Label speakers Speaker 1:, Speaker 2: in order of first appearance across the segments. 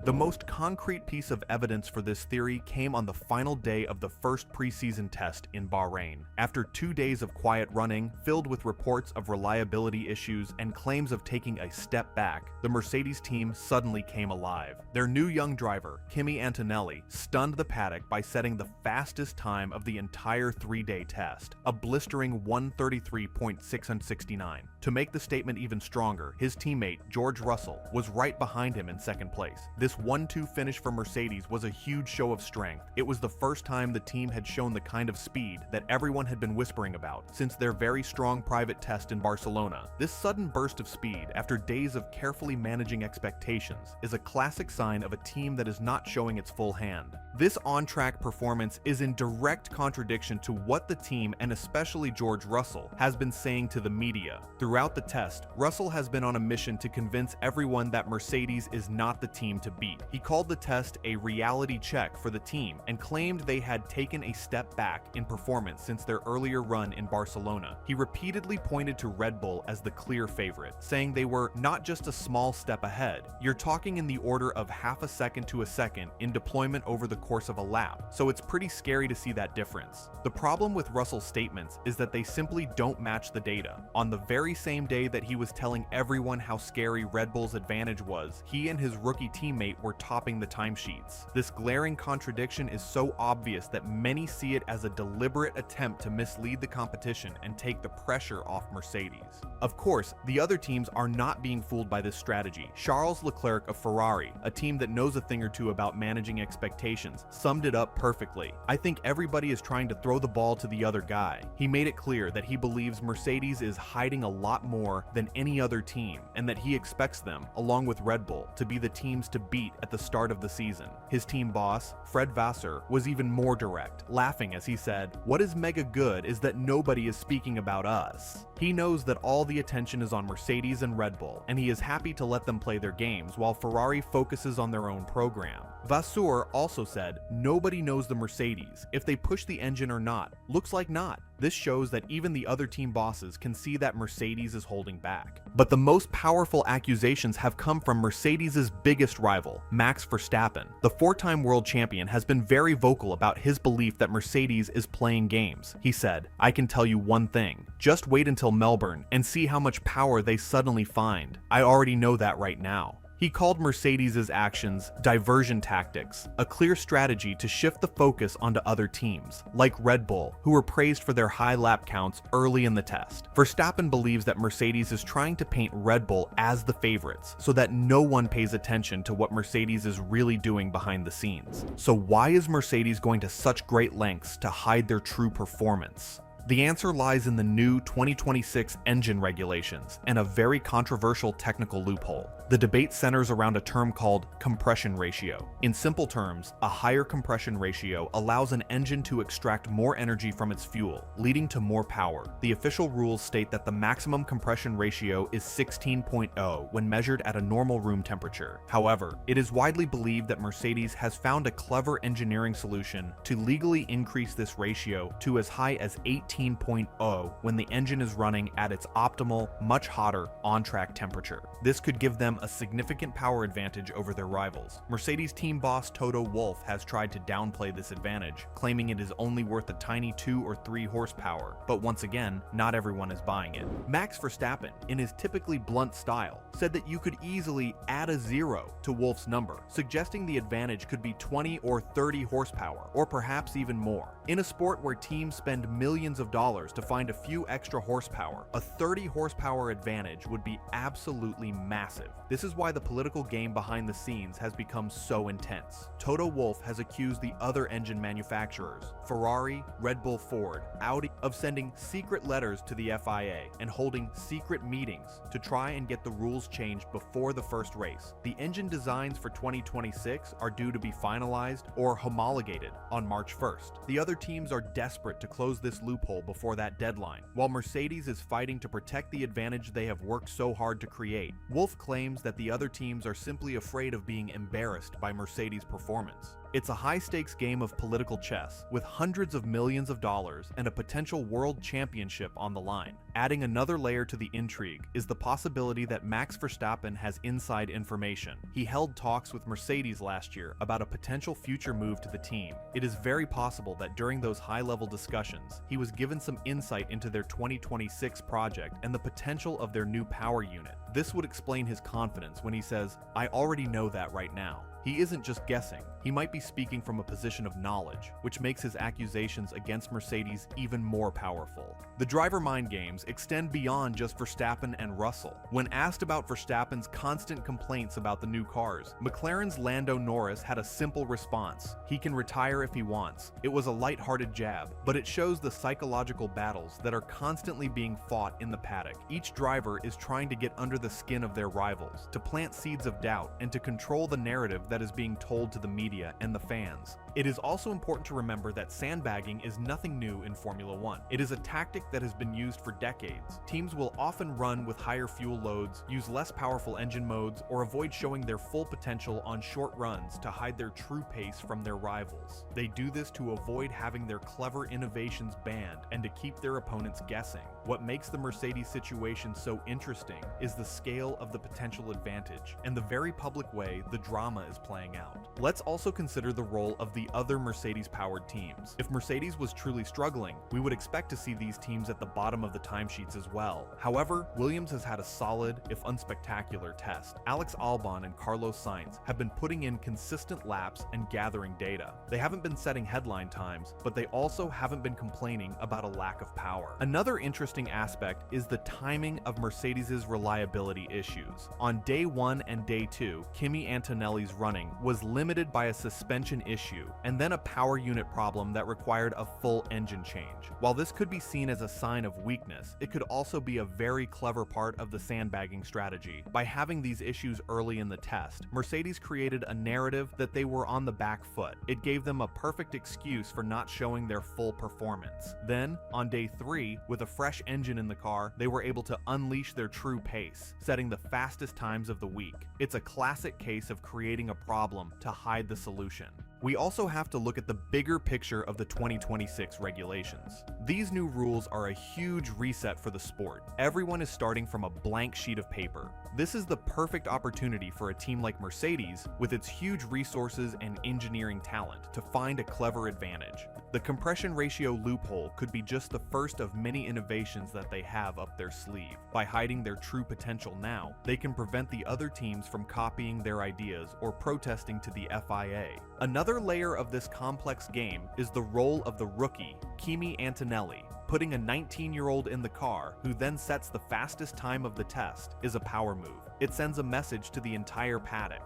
Speaker 1: The most concrete piece of evidence for this theory came on the final day of the first preseason test in Bahrain. After 2 days of quiet running, filled with reports of reliability issues and claims of taking a step back, the Mercedes team suddenly came alive. Their new young driver, Kimi Antonelli, stunned the paddock by setting the fastest time of the entire 3-day test, a blistering 1:33.669. To make the statement even stronger, his teammate, George Russell, was right behind him in second place. This 1-2 finish for Mercedes was a huge show of strength. It was the first time the team had shown the kind of speed that everyone had been whispering about since their very strong private test in Barcelona. This sudden burst of speed, after days of carefully managing expectations, is a classic sign of a team that is not showing its full hand. This on-track performance is in direct contradiction to what the team, and especially George Russell, has been saying to the media. Throughout the test, Russell has been on a mission to convince everyone that Mercedes is not the team to beat. He called the test a reality check for the team and claimed they had taken a step back in performance since their earlier run in Barcelona. He repeatedly pointed to Red Bull as the clear favorite, saying they were not just a small step ahead. You're talking in the order of half a second to a second in deployment over the course of a lap, so it's pretty scary to see that difference. The problem with Russell's statements is that they simply don't match the data. On the very same day that he was telling everyone how scary Red Bull's advantage was, he and his rookie teammate were topping the timesheets. This glaring contradiction is so obvious that many see it as a deliberate attempt to mislead the competition and take the pressure off Mercedes. Of course, the other teams are not being fooled by this strategy. Charles Leclerc of Ferrari, a team that knows a thing or two about managing expectations, summed it up perfectly. "I think everybody is trying to throw the ball to the other guy." He made it clear that he believes Mercedes is hiding a lot more than any other team, and that he expects them, along with Red Bull, to be the teams to beat at the start of the season. His team boss, Fred Vasseur, was even more direct, laughing as he said, "What is mega good is that nobody is speaking about us." He knows that all the attention is on Mercedes and Red Bull, and he is happy to let them play their games while Ferrari focuses on their own program. Vasseur also said, "Nobody knows the Mercedes, if they push the engine or not. Looks like not." This shows that even the other team bosses can see that Mercedes is holding back. But the most powerful accusations have come from Mercedes' biggest rival, Max Verstappen. The 4-time world champion has been very vocal about his belief that Mercedes is playing games. He said, "I can tell you one thing. Just wait until Melbourne and see how much power they suddenly find. I already know that right now." He called Mercedes' actions diversion tactics, a clear strategy to shift the focus onto other teams, like Red Bull, who were praised for their high lap counts early in the test. Verstappen believes that Mercedes is trying to paint Red Bull as the favorites, so that no one pays attention to what Mercedes is really doing behind the scenes. So why is Mercedes going to such great lengths to hide their true performance? The answer lies in the new 2026 engine regulations and a very controversial technical loophole. The debate centers around a term called compression ratio. In simple terms, a higher compression ratio allows an engine to extract more energy from its fuel, leading to more power. The official rules state that the maximum compression ratio is 16.0 when measured at a normal room temperature. However, it is widely believed that Mercedes has found a clever engineering solution to legally increase this ratio to as high as 18.0 when the engine is running at its optimal, much hotter, on-track temperature. This could give them a significant power advantage over their rivals. Mercedes team boss Toto Wolff has tried to downplay this advantage, claiming it is only worth a tiny 2 or 3 horsepower, but once again, not everyone is buying it. Max Verstappen, in his typically blunt style, said that you could easily add a 0 to Wolff's number, suggesting the advantage could be 20 or 30 horsepower, or perhaps even more. In a sport where teams spend millions of dollars to find a few extra horsepower, a 30 horsepower advantage would be absolutely massive. This is why the political game behind the scenes has become so intense. Toto Wolff has accused the other engine manufacturers, Ferrari, Red Bull, Ford, Audi, of sending secret letters to the FIA and holding secret meetings to try and get the rules changed before the first race. The engine designs for 2026 are due to be finalized or homologated on March 1st. The other teams are desperate to close this loophole before that deadline, while Mercedes is fighting to protect the advantage they have worked so hard to create. Wolff claims that the other teams are simply afraid of being embarrassed by Mercedes' performance. It's a high-stakes game of political chess, with hundreds of millions of dollars and a potential world championship on the line. Adding another layer to the intrigue is the possibility that Max Verstappen has inside information. He held talks with Mercedes last year about a potential future move to the team. It is very possible that during those high-level discussions, he was given some insight into their 2026 project and the potential of their new power unit. This would explain his confidence when he says, "I already know that right now." He isn't just guessing, he might be speaking from a position of knowledge, which makes his accusations against Mercedes even more powerful. The driver mind games extend beyond just Verstappen and Russell. When asked about Verstappen's constant complaints about the new cars, McLaren's Lando Norris had a simple response: he can retire if he wants. It was a light-hearted jab, but it shows the psychological battles that are constantly being fought in the paddock. Each driver is trying to get under the skin of their rivals, to plant seeds of doubt, and to control the narrative that is being told to the media and the fans. It is also important to remember that sandbagging is nothing new in Formula One. It is a tactic that has been used for decades. Teams will often run with higher fuel loads, use less powerful engine modes, or avoid showing their full potential on short runs to hide their true pace from their rivals. They do this to avoid having their clever innovations banned and to keep their opponents guessing. What makes the Mercedes situation so interesting is the scale of the potential advantage and the very public way the drama is playing out. Let's also consider the role of the other Mercedes-powered teams. If Mercedes was truly struggling, we would expect to see these teams at the bottom of the timesheets as well. However, Williams has had a solid, if unspectacular, test. Alex Albon and Carlos Sainz have been putting in consistent laps and gathering data. They haven't been setting headline times, but they also haven't been complaining about a lack of power. Another interesting aspect is the timing of Mercedes' reliability issues. On day 1 and day 2, Kimi Antonelli's running was limited by a suspension issue and then a power unit problem that required a full engine change. While this could be seen as a sign of weakness, it could also be a very clever part of the sandbagging strategy. By having these issues early in the test, Mercedes created a narrative that they were on the back foot. It gave them a perfect excuse for not showing their full performance. Then, on day 3, with a fresh engine in the car, they were able to unleash their true pace, setting the fastest times of the week. It's a classic case of creating a problem to hide the solution. We also have to look at the bigger picture of the 2026 regulations. These new rules are a huge reset for the sport. Everyone is starting from a blank sheet of paper. This is the perfect opportunity for a team like Mercedes, with its huge resources and engineering talent, to find a clever advantage. The compression ratio loophole could be just the first of many innovations that they have up their sleeve. By hiding their true potential now, they can prevent the other teams from copying their ideas or protesting to the FIA. Another layer of this complex game is the role of the rookie, Kimi Antonelli. Putting a 19-year-old in the car, who then sets the fastest time of the test, is a power move. It sends a message to the entire paddock.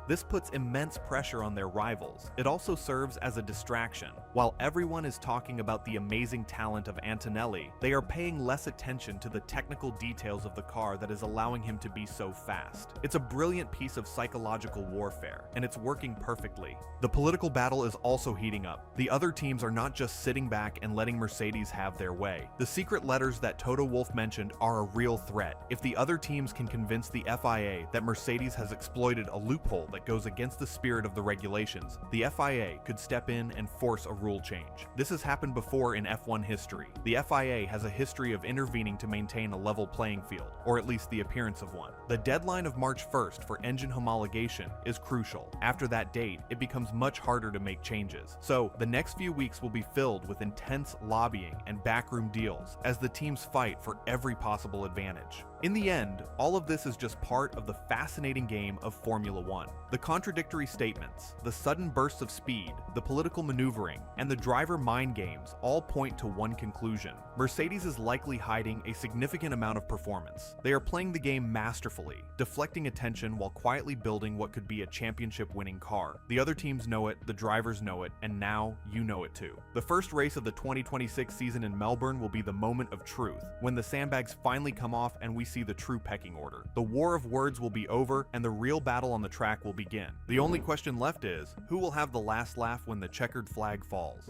Speaker 1: This puts immense pressure on their rivals. It also serves as a distraction. While everyone is talking about the amazing talent of Antonelli, they are paying less attention to the technical details of the car that is allowing him to be so fast. It's a brilliant piece of psychological warfare, and it's working perfectly. The political battle is also heating up. The other teams are not just sitting back and letting Mercedes have their way. The secret letters that Toto Wolff mentioned are a real threat. If the other teams can convince the FIA that Mercedes has exploited a loophole that goes against the spirit of the regulations, the FIA could step in and force a rule change. This has happened before in F1 history. The FIA has a history of intervening to maintain a level playing field, or at least the appearance of one. The deadline of March 1st for engine homologation is crucial. After that date, it becomes much harder to make changes. So, the next few weeks will be filled with intense lobbying and backroom deals as the teams fight for every possible advantage. In the end, all of this is just part of the fascinating game of Formula One. The contradictory statements, the sudden bursts of speed, the political maneuvering, and the driver mind games all point to one conclusion. Mercedes is likely hiding a significant amount of performance. They are playing the game masterfully, deflecting attention while quietly building what could be a championship-winning car. The other teams know it, the drivers know it, and now you know it too. The first race of the 2026 season in Melbourne will be the moment of truth, when the sandbags finally come off and we see the true pecking order. The war of words will be over and the real battle on the track will begin. The only question left is, who will have the last laugh when the checkered flag falls?